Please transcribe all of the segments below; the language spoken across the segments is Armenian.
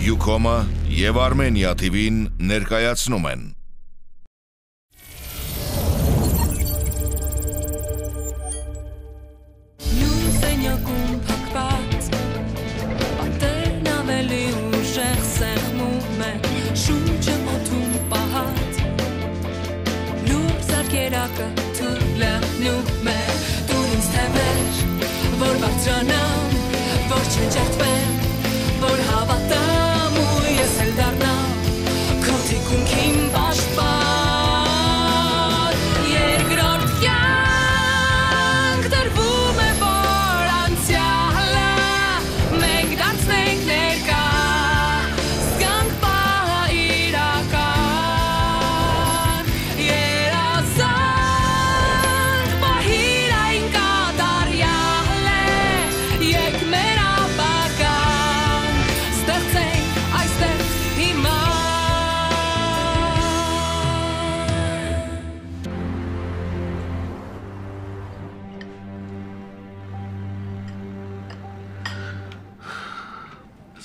Յուքոմը և Armenia TV-ն ներկայացնում են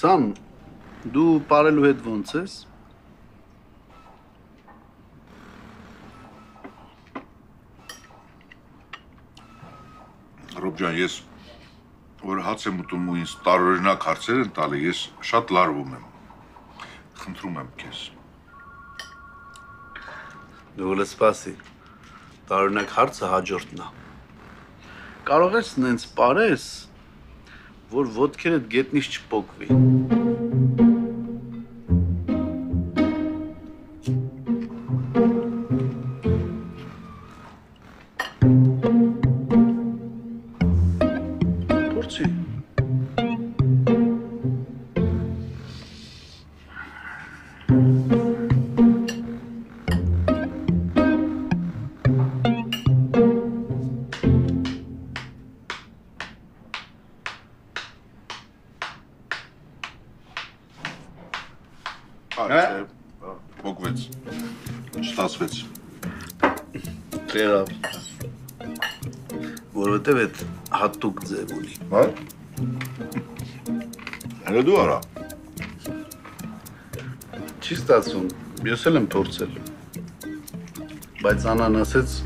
Սամ, դու պարելու հետ ոնց ես? Ռոբջան, ես որ հաց եմ ուտում ու ինձ տարօրինակ հարցեր են տալի, ես շատ լարվում եմ, խնդրում եմ քեզ։ Դու լսպասի, տարօրինակ հարցը հաջորդն է։ Կարող ես նենց պարես, որ ոտքերդ գետնից չպոկվի։ Փորձի։ Պոկվեց, չստացվեց։ Եղավ, որովհետև էդ հատուկ ձև ունի։ Հա՞։ Հələ դու արա։ Չի ստացվում, ես էլ եմ փորձել։ Բայց Անան ասեց,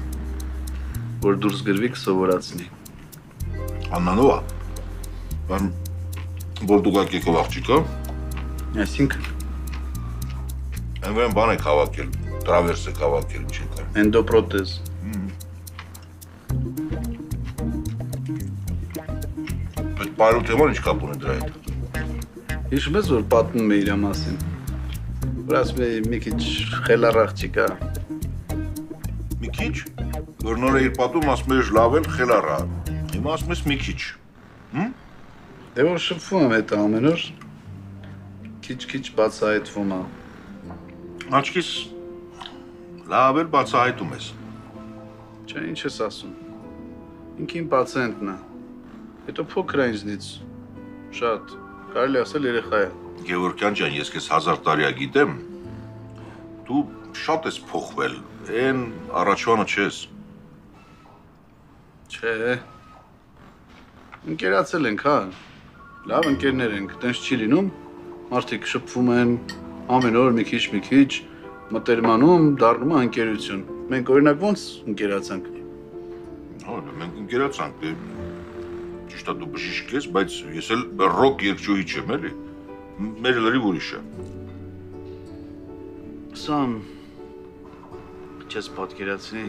որ դուրս գրվի կսովորացնի։ Աննանով է։ Բան Բորդուգալ կեկով աղջիկա։ Այսինքն Այնվեն բան եք հավաքել, տրավերս եք հավաքել, ինչ եք արել։ Էնդոպրոթեզ։ Այդ պարու թեման ինչ կապ ունի դրա հետ։ Հիշում ես, որ պատմում է իր մասին։ Որ ասում է մի քիչ խելառ աղջիկ է։ Մի քիչ, որ նոր է իր պատում ասում է լավ էլ խելառ է։ Հիմա ասում ես մի քիչ։ Դե որ շփվում եմ հետ ամեն օր, քիչ-քիչ բացահայտվում է։ Աչքիս լավ էլ բացահայտում ես։ Չէ, ինչ ես ասում։ Ինքին պացիենտն է։ Հետո փոքր է ինձնից։ Շատ, կարելի ասել երեխա է։ Գևորգյան ջան, ես քեզ 1000 տարի գիտեմ։ Դու շատ ես փոխվել, այն առաջվանը չես։ Չէ։ Ընկերացել ենք, հա։ Լավ ընկերներ ենք, տենց չի լինում։ Մարդիկ շփվում են ամեն օր մի քիչ մտերմանում դառնում է ընկերություն։ Մենք օրինակ ոնց ընկերացանք։ Հա, մենք ընկերացանք, դե ճիշտ է դու բժիշկ ես, բայց ես էլ ռոք երգչուհի չեմ, էլի։ Մեր լրիվ ուրիշ է։ Սամ, չես պատկերացնի,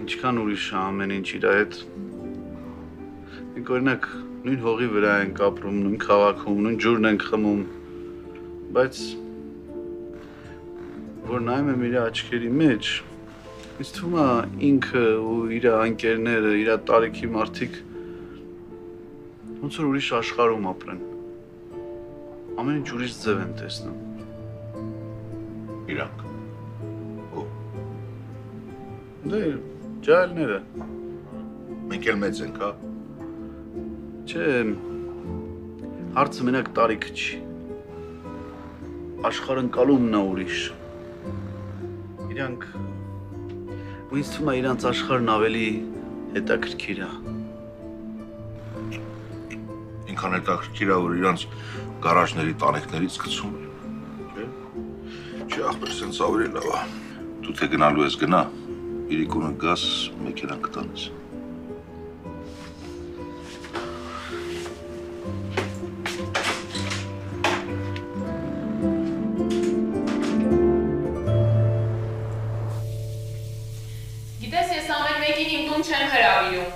ինչքան ուրիշ է ամեն ինչ իր հետ։ Մենք օրինակ նույն հողի վրա ենք ապրում, նույն քաղաքում, նույն ջուրն ենք խմում, բայց որ նայում եմ իր աչքերի մեջ, ինձ թվում է ինքը ու իր ընկերները, իր տարիքի մարդիկ ոնց որ ուրիշ աշխարհում ապրեն։ Ամեն ինչ ուրիշ ձև են տեսնում։ Իրանք։ Ո՞։ Դե ջահելները։ Մենք էլ մեծ ենք, հա։ Չէ, հարցը մենակ տարիքը չի։ Աշխարհընկալումն է ուրիշ։ Իրանք ու ինձ թվում է իրանց աշխարհն ավելի հետաքրքիր է։ այնքան հետաքրքիր է, որ իրանց գարաժների տանիքներից գցում են։ Չէ, ախպեր, սենց ավելի լավ է։ Դու թե գնալու ես գնա, իրիկունը գաս, մեքենան կտանես։ Գիտես, ես ամեն մեկին իմ տուն չեմ հրավիրում։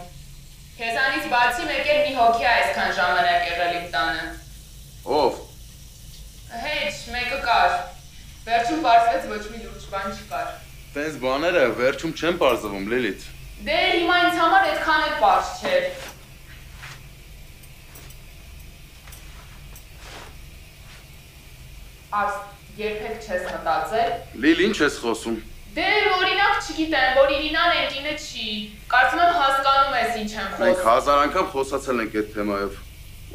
Քեզանից բացի մեկ էլ մի հոգի է այսքան ժամանակ եղել իմ տանը։ Ով։ Հեչ, մեկը կար։ Վերջում պարզվեց ոչ մի լուրջ բան չկար։ Տենց բաները վերջում չեն պարզվում, Լիլիթ։ Դե հիմա ինձ համար այդքան էլ պարզ չէր։ Արս, երբեք չես մտածել։ Լիլ, ինչ ես խոսում։ Դե օրինակ չգիտեմ, որ Իրինան ընկինը չի։ Կարծում եմ հասկանում ես ինչ եմ խոսում։ Մենք հազար անգամ խոսացել ենք այդ թեմայով։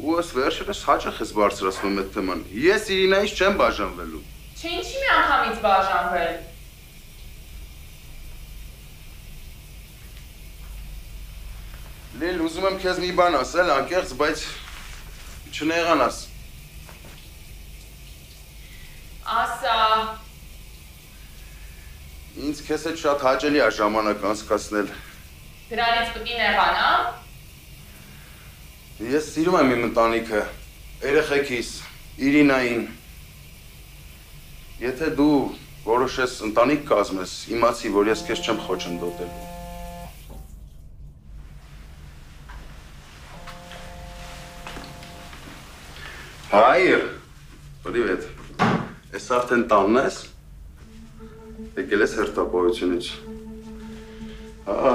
Ու ես վերջերս հաճախ ես բարձրացնում այդ թեման։ Ես Իրինայից չեմ բաժանվելու։ Չէ, ինչի՞ մի անգամից բաժանվել։ Լիլ, ուզում եմ քեզ մի բան ասել, անկեղծ, բայց չնեղանաս։ Ասա։ Ինձ քեզ հետ շատ հաճելի է ժամանակ անցկացնել։ Դրանից պիտի նեղանամ։ Ես սիրում եմ իմ ընտանիքը, երեխեքիս, Իրինային։ Եթե դու որոշես ընտանիք կազմես, իմացի, որ ես քեզ չեմ խոչընդոտելու։ Հայր, Պրիվետ, ես արդեն տանն ես, եկել ես հերթապահությունից։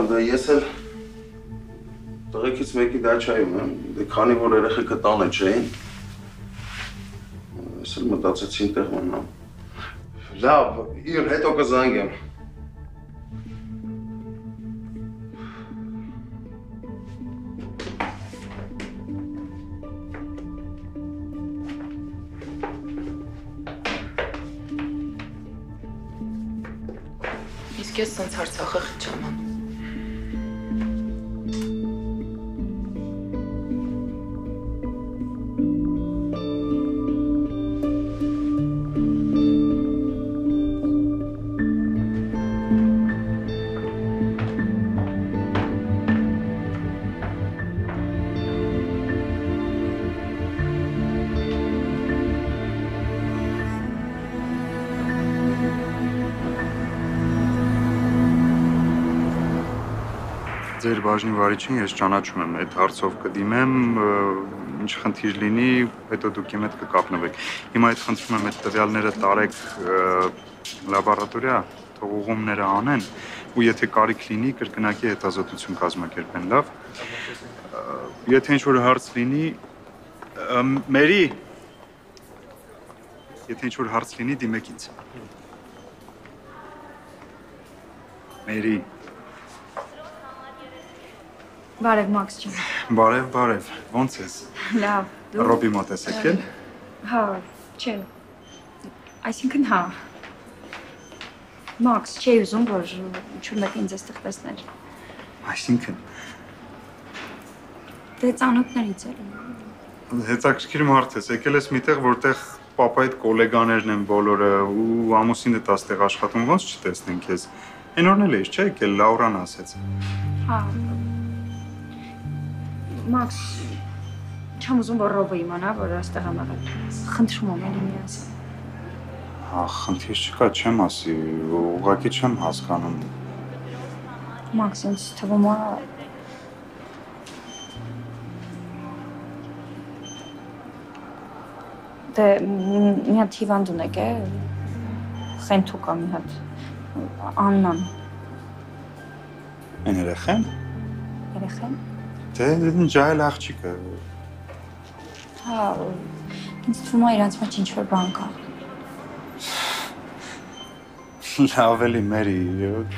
Դա ես էլ տղեկից մեկի դաչայում եմ, դե քանի որ երեխեքը տանը չէին, ես էլ մտածեցի ինտեղ մնամ։ Լավ, իր հետո կզանգեմ։ Իսկ ես սենց Արցախը չեմ անում։ Ձեր բաժնի վարիչին ես ճանաչում եմ, այդ հարցով կդիմեմ, ինչ խնդիր լինի, հետո դուք իմ հետ կկապնվեք։ Հիմա այդ խնդրում եմ այդ տվյալները տարեք լաբորատորիա, թող ուղումները անեն, ու եթե կարիք լինի, կրկնակի հետազոտություն կազմակերպեն, լավ։ Եթե ինչ-որ հարց լինի, Մերի, եթե ինչ-որ հարց լինի, դիմեք ինձ։ Մերի։ Բարև Մաքս ջան։ Բարև, ոնց ես։ Լավ, դու։ Ռոբի մոտ ես եկել։ Հա, չէ։ Այսինքն հա։ Մաքս, չի ուզում, որ ինչ-որ մեկը ինձ այստեղ տեսներ։ Այսինքն։ Դե ծանոթներից էլի։ Հետաքրքիր մարդ ես, եկել ես միտեղ, որտեղ պապայիդ գոլեգաներն են բոլորը ու ամուսինդ աստեղ աշխատում, ոնց չտեսնեն քեզ։ Այն օրն էլ էի, չէ՞ եկել, Լաուրան ասեց։ Հա։ Մաքս, չեմ ուզում, որ Ռոբը իմանա, որ այստեղ եմ եղել։ Խնդրում եմ էլի մի ասա։ Հա, խնդիր չկա, չեմ ասի, ուղղակի չեմ հասկանում։ Մաքս, ինձ թվում է դե մի հատ հիվանդ ունեք է, խենթու կա մի հատ, Աննան։ Այն երեխեն։ Երեխեն։ Դե ջահել աղջիկը։ Հա, ինձ թվում է իրանց մեջ ինչ-որ բան կա։ Լավ էլի Մերի,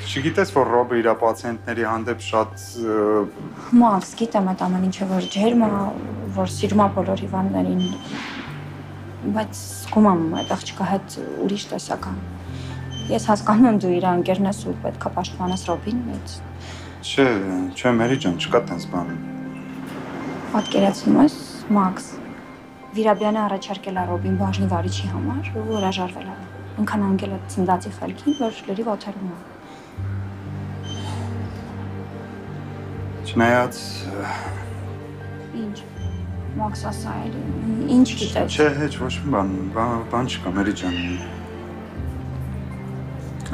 չգիտես, որ Ռոբը իր պացիենտների հանդեպ շատ… Մաքս, գիտեմ այդ ամեն ինչը, որ ջերմ է, որ սիրում է բոլոր հիվանդներին, բայց զգում եմ այդ աղջիկա հետ ուրիշ տեսական։ Ես հասկանում եմ դու իր ընկերն ես ու պետք է պաշտպանես Ռոբին, բայց… Չէ, Մերի ջան, չկա տենց բան։ Պատկերացնում ես, Մաքս Վիրաբյանը առաջարկել է Ռոբին բաժնի վարիչի համար ու հրաժարվել է։ Ինքան անգել է ծնդացի խելքին, որ լրիվ օթերում է։ Չնայած Ինչ։ Մաքս ասա էլի, ինչ գիտես։ չէ, հեչ ոչ մի բան չկա, Մերի ջան։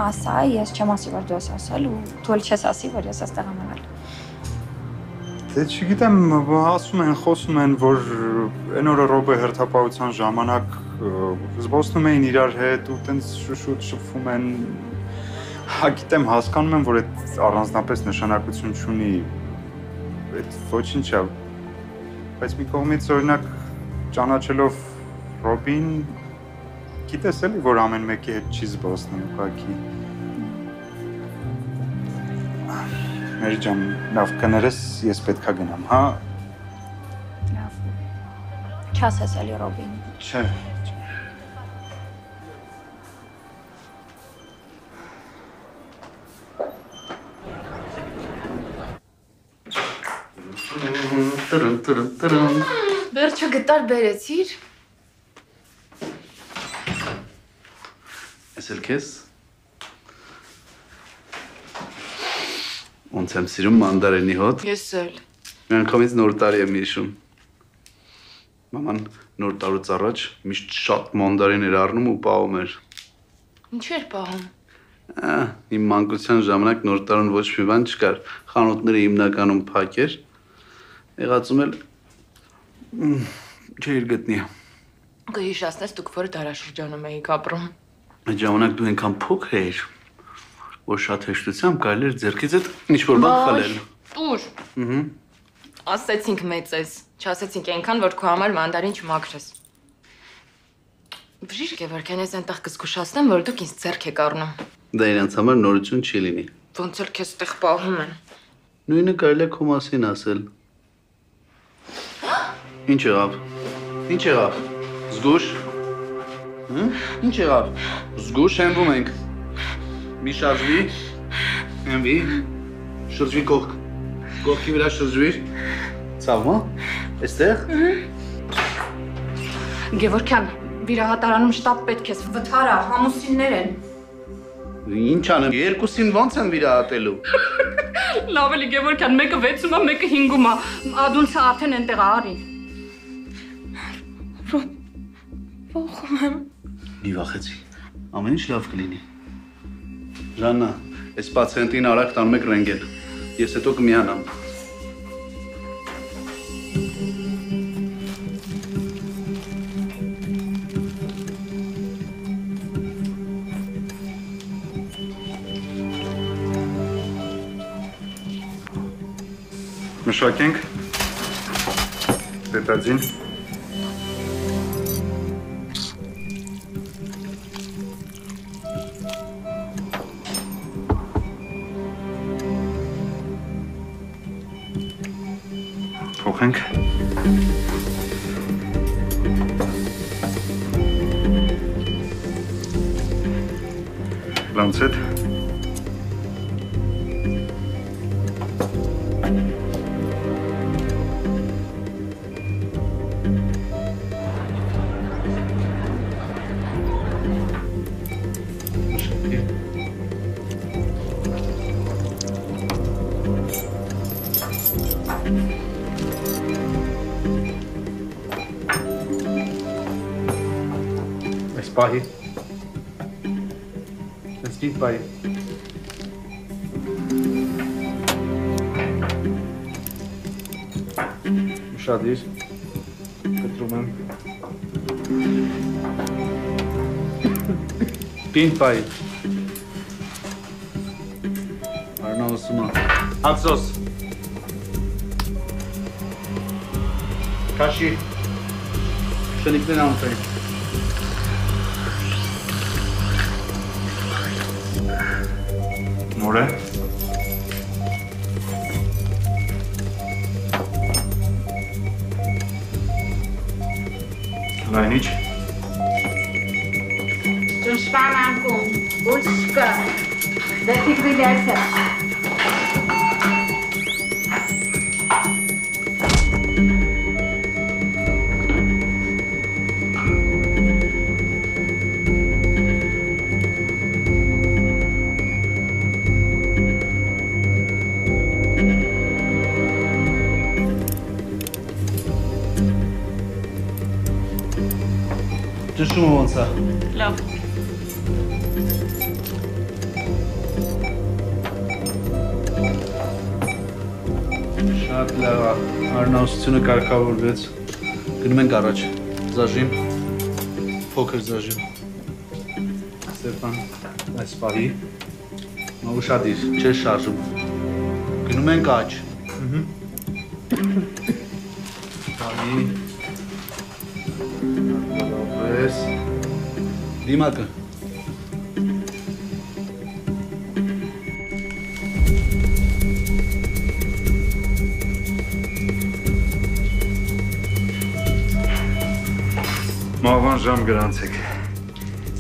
Ասա, ես չեմ ասի, որ դու ես ասել ու դու էլ չես ասի, որ ես այստեղ եմ եղել։ Դե չգիտեմ, խոսում են, որ այն օրը Ռոբը հերթապահության ժամանակ զբոսնում էին իրար հետ ու տենց շուշուտ շփվում են։ Հա գիտեմ, հասկանում եմ, որ այդ առանձնապես նշանակություն չունի, այդ ոչինչ է, բայց մի կողմից օրինակ ճանաչելով Ռոբին, գիտես էլի, որ ամեն մեկի հետ չի զբոսնում ուղղակի։ Մերի ջան, լավ կներես, ես պետք է գնամ, հա։ Լավ։ Չասես էլի Ռոբին։ Չէ։ Վերջը գտար բերեցիր։ Ես էլ քեզ։ Ոնց եմ սիրում մանդարինի հոտ։ Ես էլ։ Մի անգամից նոր տարի եմ հիշում։ Մաման նոր տարուց առաջ միշտ շատ մանդարին էր առնում ու պահում էր։ Ինչ էր պահում։ Իմ մանկության ժամանակ նոր տարուն ոչ մի բան չկար։ Խանութները հիմնականում փակ էր։ Եղածում էլ չէր գտնի։ Կհիշացնես դուք որ դարաշրջանում էիք ապրում։ Այդ ժամանակ դու այնքան փոքր էիր, որ շատ հեշտությամբ կարելի էր ձեռքից ինչ-որ բան խլել։ Տուր։ Ասեցինք մեծ ես, չասեցինք այնքան, որ քո համար մանդարին չմաքրես։ Բժիշկ Գևորգյան, ես այնտեղ կզգուշացնեմ, որ դուք ինձ ձեռք եք առնում։ Դա իրենց համար նորություն չի լինի։ Ոնց էլ քեզ տեղ պահում են։ Նույնը կարելի է քո մասին ասել։ Ինչ եղավ։ Ինչ եղավ։ Զգուշ։ Ինչ եղավ։ Զգուշ հենվում ենք։ Մի շարժվի։ Հենվի։ Շրջվի կողք։ Կողքի վրա շրջվի։ Ցավ, հա։ Այստեղ։ Գևորգյան, վիրահատարանում շտապ պետք է վթարա, համուսիններ են։ Ինչ անեմ, երկուսին ոնց են վիրահատելու։ Լավ էլի Գևորգյան, մեկը 6-ում է, մեկը 5-ում է։ Ադունցը արդեն այնտեղ է, արի։ Ողում եմ։ Մի վախեցի։ Ամեն ինչ լավ կլինի։ Ժաննա, այս պացիենտին արագ տանում եք ռենտգեն։ Ես հետո կմիանամ։ Մշակենք պետածին փոխենք լանցետ Պահի։ Ես գիտ պահի։ Ուշադիր, կտրում եմ։ Պինտ պահի։ Արնա ոսում է։ Հացոս։ Կաշի։ Շնիկներ անցային։ Նոր է։ Լայնիչ։ Ճշտամակում, ուշկը, դեպիկվիդերսը։ Ճշումը ոնց է։ Լավ։ Շատ լավ է։ Արնաուսությունը կարգավորվեց։ Գնում ենք առաջ։ Զաժիմ։ Փոքր զաժիմ։ Ստեփան, այս պահի։ Ուշադիր, չես շարժում։ Գնում ենք աջ։ Պահի։ Պես։ Դիմակը։ Մահվան ժամ գրանցեք։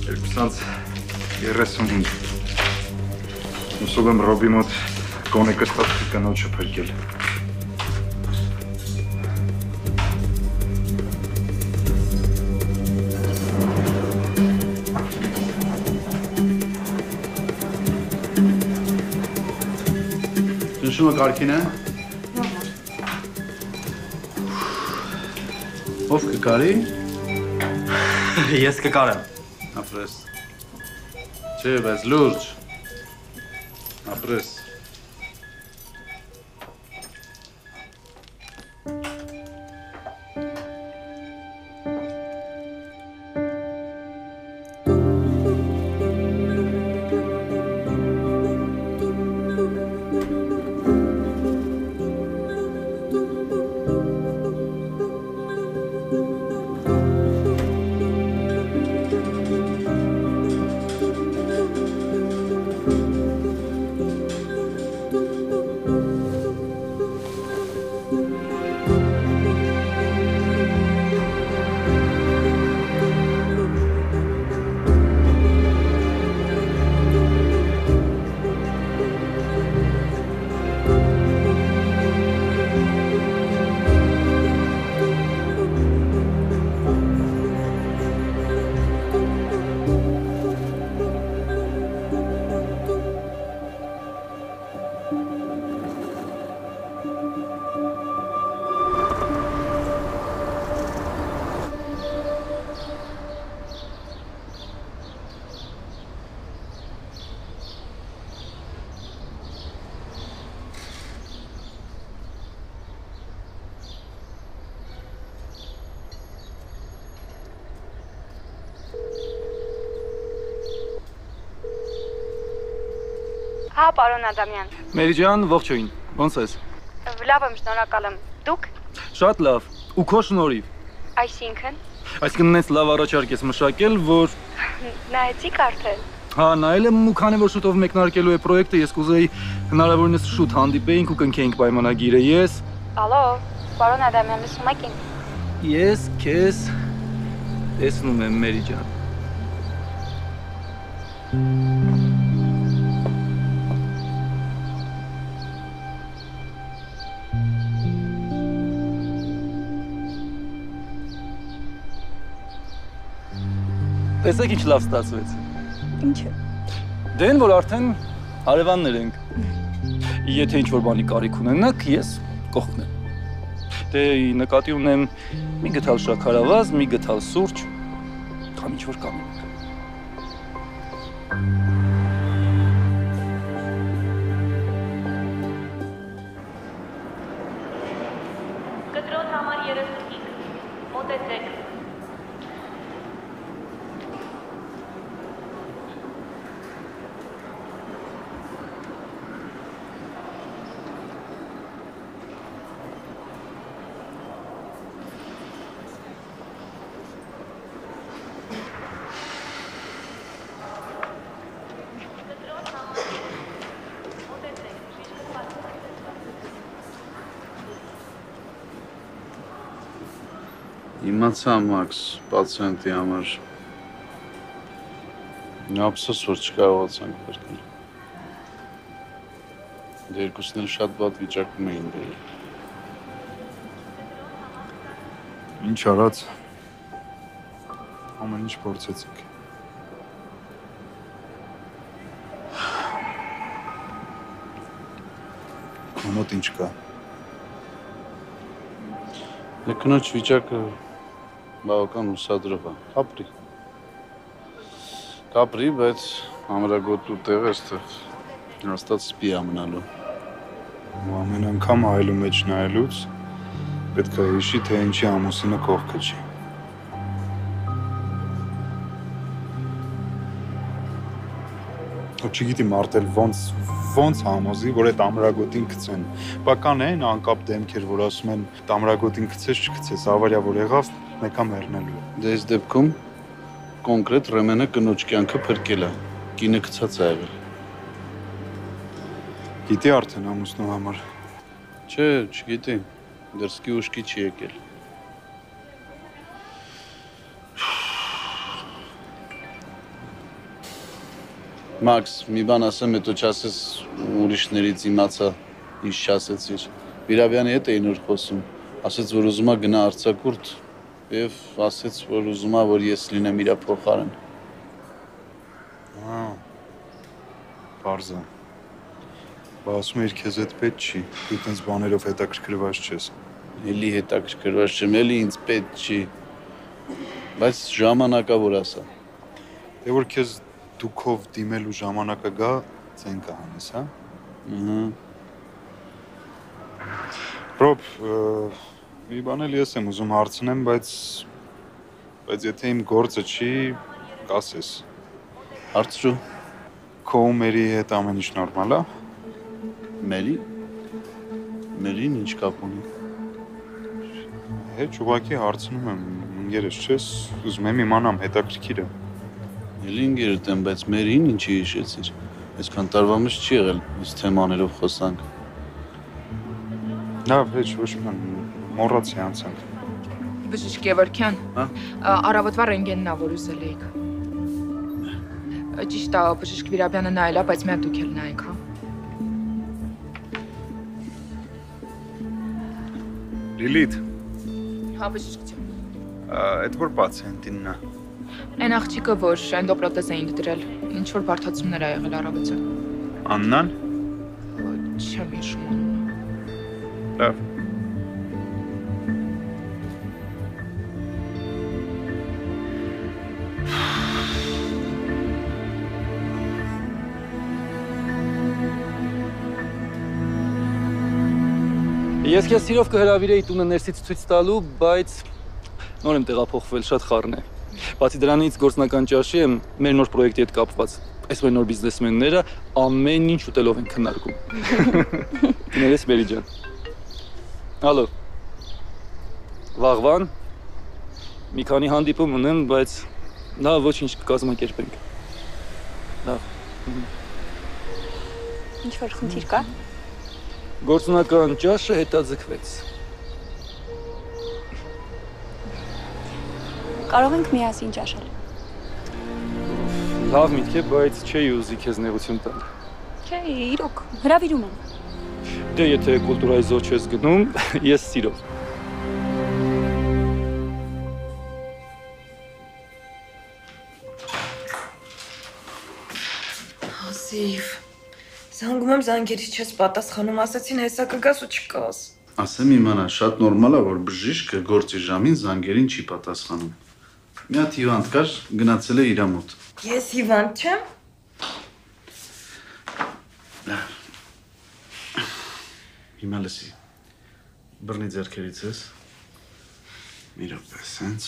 2:35։ Ուսով եմ Ռոբի մոտ գոնե կստացի կնոջը փրկել։ Ճնշումը կարգին է։ Ով կկարի։ Ես կկարեմ։ Ապրես։ Չէ, բայց լուրջ։ Ապրես։ Հա, պարոն Ադամյան։ Մերի ջան, ողջույն։ Ոնց ես։ Լավ եմ, շնորհակալ եմ։ Դուք։ Շատ լավ։ Ու քո շնորհիվ։ Այսինքն։ Այսինքն նենց լավ առաջարկ ես մշակել, որ Նայեցիք արդեն։ հա, նայել եմ ու քանի որ շուտով մեկնարկելու է պրոյեկտը, ես կուզեի հնարավորինս շուտ հանդիպեինք ու կնքեինք պայմանագիրը։ Ես Ալո, պարոն Ադամյան, լսում եք ինձ։ Ես քեզ տեսնում եմ, Մերի ջան։ Տեսեք ինչ լավ ստացվեց։ Ինչը։ Դե են որ արդեն հարևաններ ենք։ Եթե ինչ-որ բանի կարիք ունենաք, ես կողքն եմ։ Դե նկատի ունեմ մի գթալ շաքարավազ, մի գթալ սուրճ, կամ ինչ-որ կամենք։ Կտրոն համար 35, մոտեցեք։ Իմացա Մաքս, պացիենտի համար։ Ափսոս որ չկարողացանք փրկել։ Դե երկուսն էլ շատ վատ վիճակում էին դեր։ Ինչ արած։ Ամեն ինչ փորձեցիք։ Մոտ ինչ կա։ Դե կնոջ վիճակը բավական ուսադրող է։ Ապրի։ Կապրի, բայց ամրագոտու տեղը այստեղ հաստատ սպի է մնալու։ Ամեն անգամ այլու մեջ նայելուց պետք է հիշի, թե ինչի ամուսինը կողքը չի։ Չգիտի մարդել ոնց համոզի, որ այդ ամրագոտին գցեն։ Բական են անկապ դեմքեր, որ ասում են ամրագոտին գցես, չգցես, ավարյա որ եղավ, մեկա մեռնելու։ Դե այս դեպքում կոնկրետ Ռեմենը կնոջ կյանքը փրկել է, կինը գցած է եղել։ Գիտի արդեն ամուսնու համար։ Չէ, չգիտի, դրսկի ուշքի չի եկել։ Մաքս, մի բան ասեմ, հետո չասես ուրիշներից իմացա, ինչ չասեցիր։ Վիրաբյանի հետ էին որ խոսում, ասեց, որ ուզում է գնա արձակուրդ և ասեց, որ ուզում է, որ ես լինեմ իրա փոխարեն։ Պարզ է։ Բա ասում էր քեզ հետ պետք չի, դու տենց բաներով հետաքրքրված չես։ Էլի հետաքրքրված չեմ, էլի ինձ պետք չի, բայց ժամանակավոր ասա։ Դե որ քեզ դուքով դիմելու ժամանակը գա, ցեն կհանես, հա։ Պրոպ, մի բան էլ ես եմ ուզում հարցնեմ, բայց եթե իմ գործը չի, կասես։ Հարցրու։ Քո ու Մերի հետ ամեն ինչ նորմալ է։ Մերի։ Մերին ինչ կապ ունի։ Հետ ուղղակի հարցնում եմ, ինգերես չես, ուզում եմ իմանամ, հետաքրքիր է։ Էլի ինգերդ եմ, բայց Մերին ինչի հիշեցիր։ Այսքան տարվա մեջ չի եղել այս թեմաներով խոսանք։ Լավ, ոչ բան, մոռացի անցանք։ Բժիշկ Գևորգյան, առավոտվա ռենտգենն ա, որ ուզել էիք։ Ճիշտ է, բժիշկ Վիրաբյանը նայել է, բայց միա դուք էլ նայեք, հա։ Լիլիթ։ Հա, բժիշկ ջան։ Այդ որ պացիենտինն է։ Այն աղջիկը, որ էնդոպրոթեզ էին դրել, ինչ որ բարդացումներ ա եղել առավոտը։ Աննան։ Չեմ հիշում։ Լավ։ Ես քեզ սիրով կհրավիրեի տունը ներսից ցույց տալու, բայց նոր եմ տեղափոխվել, շատ խառն է։ Բացի դրանից գործնական ճաշի եմ մեր նոր պրոյեկտի հետ կապված։ Այսօր նոր բիզնեսմենները ամեն ինչ ուտելով են քննարկում։ Կներես Մերի ջան։ Ալո։ Վաղվան։ Մի քանի հանդիպում ունեմ, բայց լավ ոչինչ կկազմակերպենք։ Լավ։ Ինչ որ խնդիր կա։ Գործնական ճաշը հետաձգվեց։ Կարող ենք միասին ճաշել։ Լավ միտք է, բայց չէի ուզի քեզ նեղություն տալ։ Չէ, իրոք, հրավիրում եմ։ Դե եթե կուլտուրայի զոհ չես գնում, ես սիրով։ Ասիվ, զանգում եմ զանգերից չես պատասխանում, ասացին հեսա կգաս ու չկաս։ Ասեմ իմանա, շատ նորմալ է, որ բժիշկը գործի ժամին զանգերին չի պատասխանում։ Մի հատ հիվանդ կար, գնացել է իրա մոտ։ Ես հիվանդ չեմ։ Հիմա լսի, բռնի ձեռքերից ես, մի րոպե, սենց,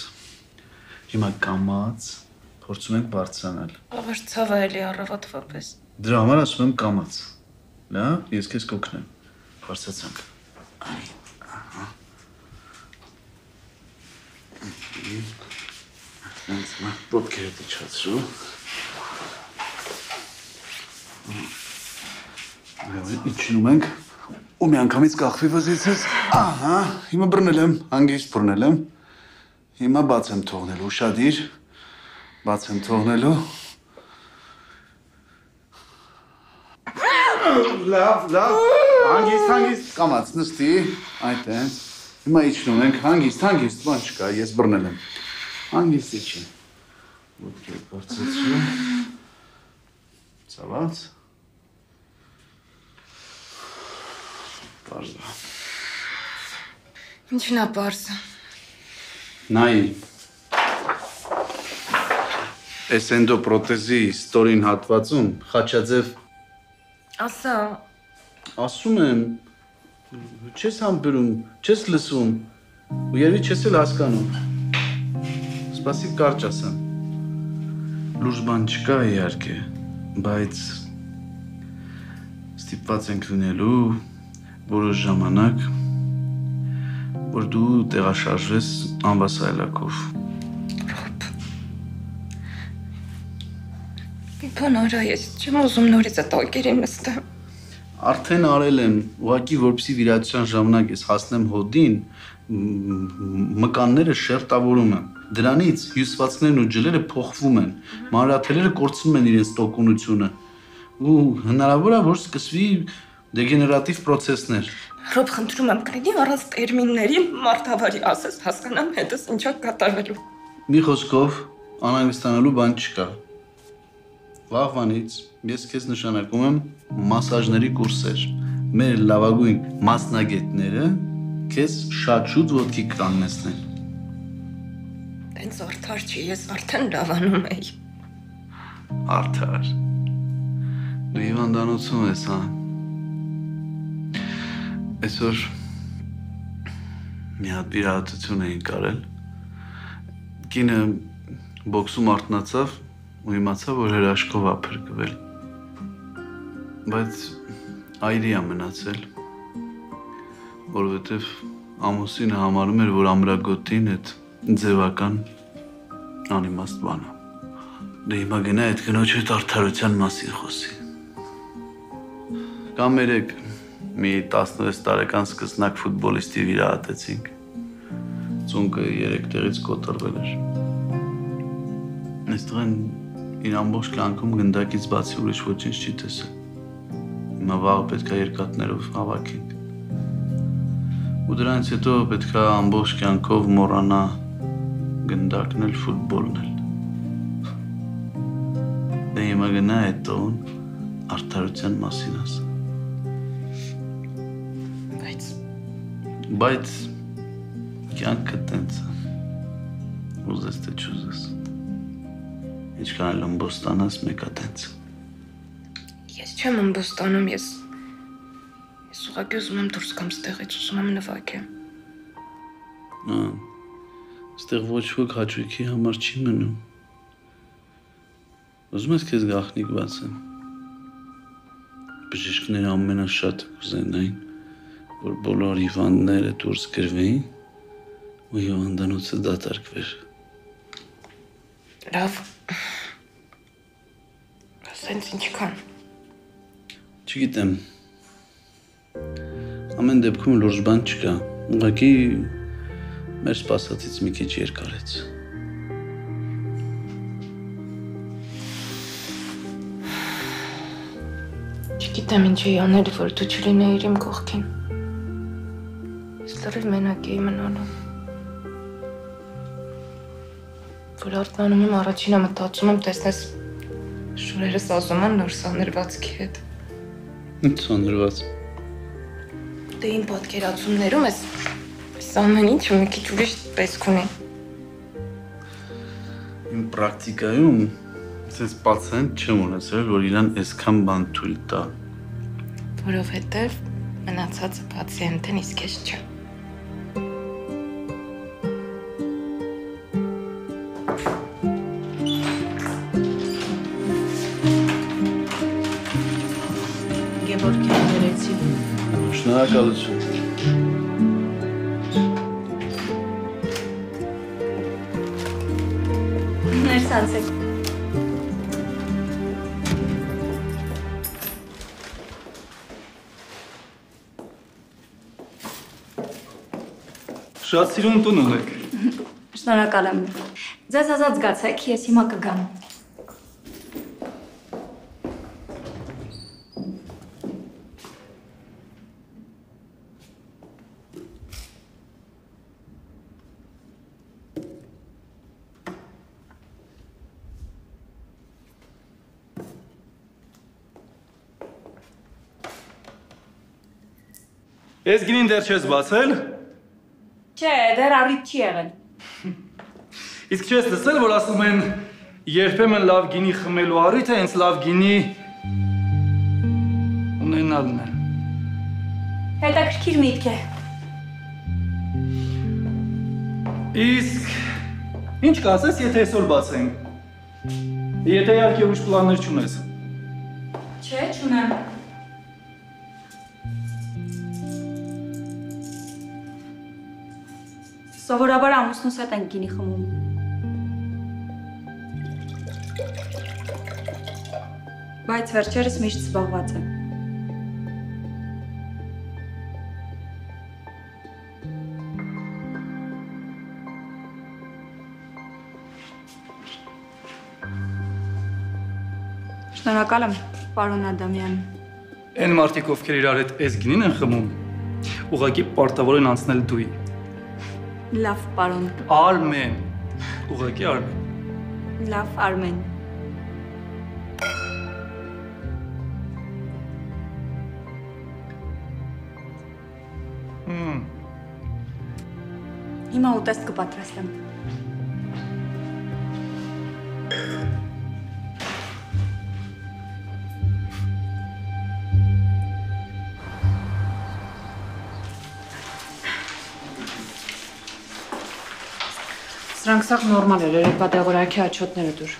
հիմա կամաց, փորձում ենք բարձրանալ։ Աղար ցավը էլի առավոտվա պես։ Դրա համար ասում եմ կամաց, լավ, ես քեզ կօգնեմ, բարձրացանք։ Սենց, ոտքերդ իջացրու։ Իջնում ենք, ու մի անգամից կախվի վզիցես, ահա, հիմա բռնել եմ, հանգիստ բռնել եմ, հիմա բաց եմ թողնելու, ուշադիր, բաց եմ թողնելու, լավ, հանգիստ, կամաց, նստի, այդ են, հիմա իջնում ենք, հանգիստ, բան չկա, ես բռնել եմ, հանգիստ իջի, ոտքեր բարձեցրու, ծավաց, Պարզ է։ Ինչն է պարզը։ Նայի։ Այս էնդոպրոթեզի ստորին հատվածում խաչաձև Ասա, ասում եմ, չես համբերում, չես լսում, ու երևի չես էլ հասկանում։ Սպասի կարճ ասեմ։ Լուրջ բան չկա իհարկե, բայց ստիպված ենք լինելու որոշ ժամանակ, որ դու տեղաշարժվես ամբասայլակով։ Բան արա, ես չեմ ուզում նորից այդ ակերին նստեմ։ Արդեն արել եմ, ուղղակի որպեսի վիրահատության ժամանակ ես հասնեմ հոդին, մկանները շերտավորում եմ։ Դրանից հյուսվածքներն ու ջլերը փոխվում են, մանրաթելերը կորցնում են իրենց տոկունությունը ու հնարավոր է, որ սկսվի դեգեներատիվ պրոցեսներ։ Ռոբ, խնդրում եմ, կլինի առանց տերմինների մարդավարի ասես, հասկանամ հետս ինչա կատարվելու։ Մի խոսքով անհանգստանալու բան չկա։ Վաղվանից ես քեզ նշանակում եմ մասաժների կուրսեր։ Մեր լավագույն մասնագետները քեզ շատ շուտ ոտքի կկանգնեցնեն։ Տենց արդար չի, ես արդեն լավանում էի։ Արդար։ Դու հիվանդանոցում ես, հա։ Այսօր մի հատ վիրահատություն էինք արել։ Կինը բոքսում արթնացավ ու իմացավ, որ հրաշքով ա փրկվել։ Բայց այրի ա մնացել, որովհետև ամուսինը համարում էր, որ ամրագոտին այդ ձևական անիմաստ բան է։ Դե հիմա գնա այդ կնոջ հետ արդարության մասին խոսի։ Կամ երեք մի 16 տարեկան սկսնակ ֆուտբոլիստի վիրահատեցինք։ Ծունկը 3 տեղից կոտրվել էր։ Այստեղ իր ամբողջ կյանքում գնդակից բացի ուրիշ ոչինչ չի տեսել։ Հիմա վաղը պետք է երկաթներով հավաքենք։ Ու դրանից հետո պետք է ամբողջ կյանքով մոռանա գնդակն էլ ֆուտբոլն էլ։ Դե հիմա գնա այդ տոն արդարության մասին ասա։ Բայց կյանքը տենց է։ Ուզես թե չուզես։ Ինչքան էլ ըմբոստանաս մեկա տենց։ Ես չեմ ըմբոստանում, ես ուղղակի ուզում եմ դուրս գամ ստեղից, ուզում եմ նվագեմ։ Ստեղ ոչ ոք հաճույքի համար չի մնում։ Ուզում ես քեզ գաղտնիք բացեմ։ Բժիշկները ամենաշատը կուզենային, որ բոլոր հիվանդները դուրս գրվեին ու հիվանդանոցը դատարկվեր։ Լավ։ Ասենց ինչքան։ Չգիտեմ։ Ամեն դեպքում լուրջ բան չկա։ Ուղղակի մեր սպասածից մի քիչ երկարեց։ Չգիտեմ ինչի անել, որ դու չլինեիր իմ կողքին։ Լրիվ մենակ էի մնալու։ Որ արթնանում եմ առաջինը մտածում եմ տեսնես շուրերս ասում են նոր սանրվածքի հետ։ Ինչ սանրված։ Դե իմ պատկերացումներում ես ամեն ինչը մի քիչ ուրիշ տեսք ունի։ Իմ պրակտիկայում ասես պացիենտ չեմ ունեցել, որ իրան այսքան բան թույլ տա։ Որովհետև մնացածը պացիենտն իսկ ես չեմ։ Շնորհակալություն։ Ներս անցեք։ Շատ սիրուն տուն ունեք։ Շնորհակալ եմ։ Ձեզ ազատ զգացեք, ես հիմա կգամ։ Ես գինին դեռ չես բացել։ Չէ, դեռ առիթ չի եղել։ Իսկ չես լսել, որ ասում են երբեմն լավ գինի խմելու առիթը հենց լավ գինի ունենալն է։ Հետաքրքիր միտք է։ Իսկ ինչ կասես, եթե այսօր բացենք։ Եթե իհարկե ուրիշ պլաններ չունես։ Չէ, չունեմ։ Սովորաբար ամուսնուս հետ ենք գինի խմում։ Բայց վերջերս միշտ զբաղված եմ։ Շնորհակալ եմ, պարոն Ադամյան։ Այն մարդիկ, ովքեր իրար հետ այս գինին են խմում, ուղղակի պարտավոր են անցնել դուի։ Լավ, պարոն։ Արմեն։ Ուղղակի Արմեն։ Լավ, Արմեն։ Հիմա ուտեստ կպատրաստեմ։ Սրանք սաղ նորմալ էր, երեկվա դեղորայքի աչոտները դուր։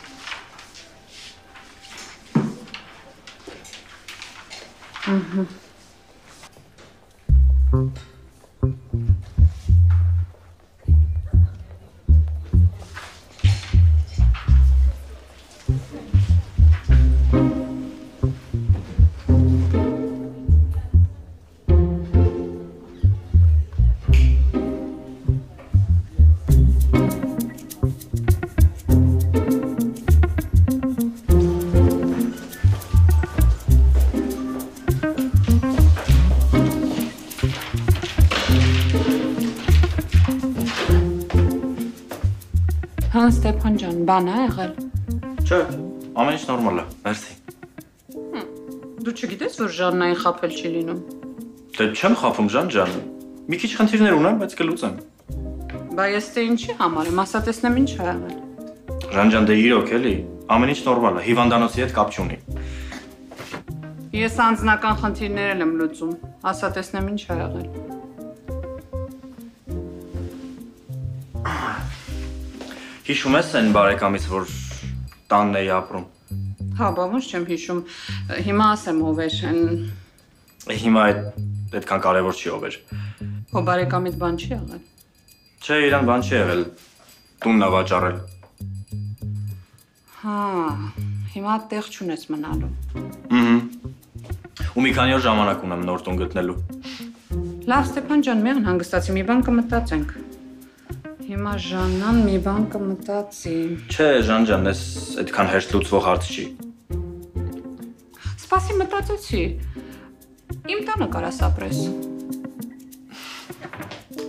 Հան Ստեփան ջան, բան է եղել։ Չէ, ամեն ինչ նորմալ է, մերսի։ Դու չգիտես, որ Ժաննային խաբել չի լինում։ Դե չեմ խաբում Ժան ջան։ Մի քիչ խնդիրներ ունեմ, բայց կլուծեմ։ Բա ես թե ինչի համար եմ, ասա տեսնեմ ինչ է եղել։ Ժան ջան, դե իրոք էլի, ամեն ինչ նորմալ է, հիվանդանոցի հետ կապ չունի։ Ես անձնական խնդիրներ եմ լուծում, ասա տեսնեմ ինչ է եղել։ Հիշում ես այն բարեկամից, որ տանն էի ապրում։ Հա, բա ոնց չեմ հիշում։ Հիմա ասեմ ով էր, Հիմա այդքան կարևոր չի ով էր։ Հո բարեկամիդ բան չի եղել։ Չէ, իրան բան չի եղել։ Տունն ա վաճառել։ Հա, հիմա տեղ չունես մնալու։ Ու մի քանի օր ժամանակ ունեմ նոր տուն գտնելու։ Լավ, Ստեփան ջան, մի հանգստացի, մի բան կմտածենք։ Հիմա Ժաննան մի բան կմտածի։ Չէ, Ժան ջան, ես այդքան հեշտ լուծվող հարց չի։ Սպասի մտածեցի։ Իմ տանը կարաս ապրես։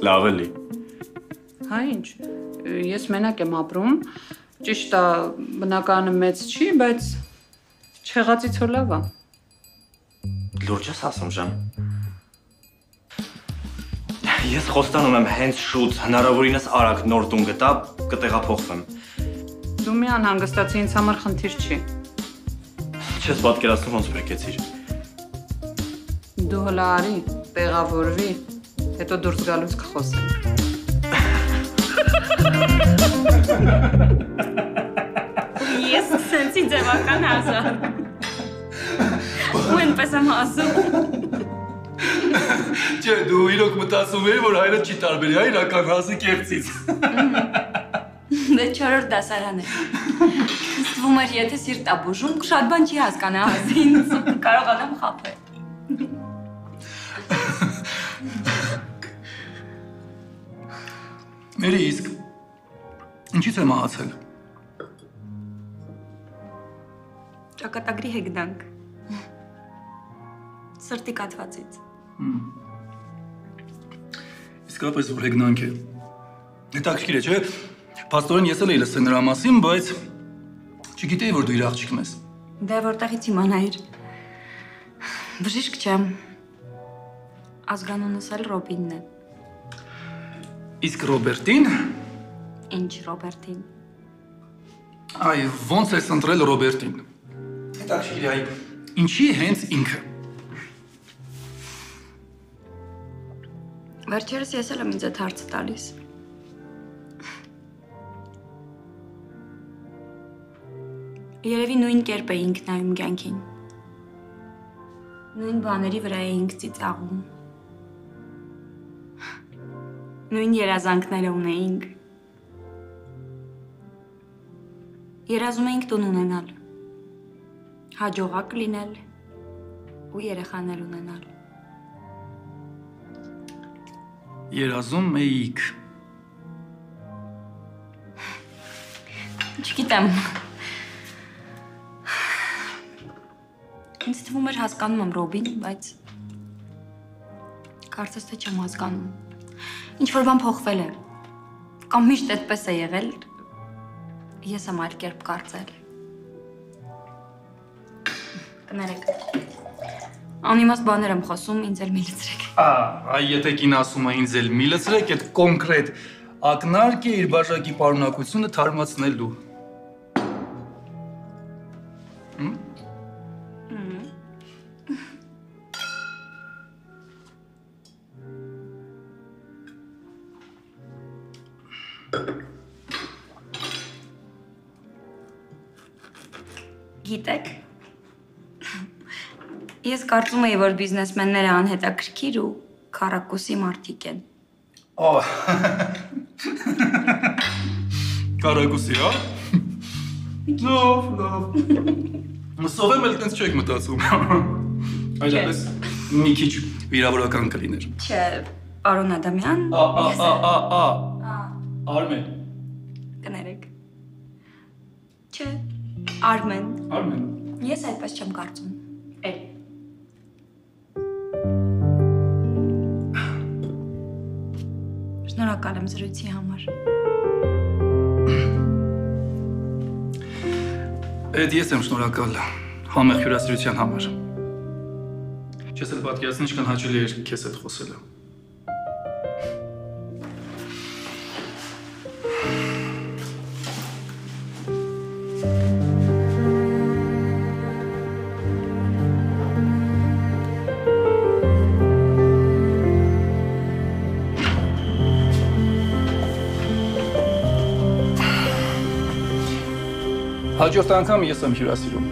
Լավ էլի։ Հա ինչ, ես մենակ եմ ապրում, ճիշտ է, բնակարանը մեծ չի, բայց չեղածից հո լավ է։ Լուրջ ես ասում Ժան։ Ես խոստանում եմ հենց շուտ հնարավորինս արագ նոր տուն գտա, կտեղափոխվեմ։ Դու մի անհանգստացի, ինձ համար խնդիր չի։ Չես պատկերացնում ոնց բրկեցիր։ Դու հլա արի, տեղավորվի, հետո դուրս գալուց կխոսենք։ Ես սենցի ձևական հազար։ Ու ենպես եմ ասում։ Չէ, դու իրոք մտածում էի, որ հայրը չի տարբերի, իրական հազի կեղծից։ Դե 4-րդ դասարան է։ Ստվում էր, եթե սիրտ ա բուժում, շատ բան չի հասկանա հազին, կարողանամ խաբել։ Մերի, իսկ ինչից է մահացել։ Ճակատագրի հեգնանք։ Սրտի կաթվածից։ Իսկապես որ հեգնանք է։ Հետաքրքիր է, չէ՞։ Փաստորեն ես էլ էի լսել նրա մասին, բայց չգիտեի, որ դու իր աղջիկն ես։ Դե որտեղից իմանայիր։ Բժիշկ չեմ։ Ազգանունս էլ Ռոբինն է։ Իսկ Ռոբերտին։ Ինչ Ռոբերտին։ Այ ոնց է ընտրել Ռոբերտին։ Հետաքրքիր է, ինչի հենց ինքը։ Վերջերս ես էլ եմ ինձ այդ հարցը տալիս։ Երևի նույն կերպ էինք նայում կյանքին։ Նույն բաների վրա էինք ծիծաղում։ Նույն երազանքները ունեինք։ Երազում էինք տուն ունենալ, հաջողակ լինել ու երեխաներ ունենալ։ Երազում էիք։ Չգիտեմ։ Ինձ թվում էր հասկանում եմ Ռոբին, բայց կարծես թե չեմ հասկանում։ Ինչ-որ բան փոխվել է, կամ միշտ այդպես է եղել, ես եմ այլ կերպ կարծել։ Կներեք, անիմաստ բաներ եմ խոսում, ինձ էլ մի լցրեք։ Այ եթե կին ասում է ինձ էլ մի լցրեք, այդ կոնկրետ ակնարկ է իր բաժակի պարունակությունը թարմացնելու։ Գիտեք, ես կարծում էի, որ բիզնեսմենները անհետաքրքիր ու քառակուսի մարդիկ են։ Քառակուսի, հա։ Լավ։ Սովեմ էլ տենց չեք մտածում։ Այլապես մի քիչ վիրավորական կլիներ։ Չէ, պարոն Ադամյան։ Արմեն։ Կներեք։ Չէ, Արմեն։ Արմեն։ Ես այդպես չեմ կարծում։ Էլ։ Շնորհակալ եմ զրույցի համար։ Էդ ես եմ շնորհակալ համեղ հյուրասիրության համար։ Չես էլ պատկերացնի ինչքան հաճելի էր քեզ հետ խոսելը։ Հաջորդ անգամ ես եմ հյուրասիրում։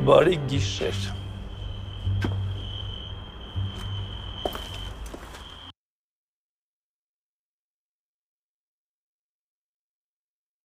Բարի գիշեր։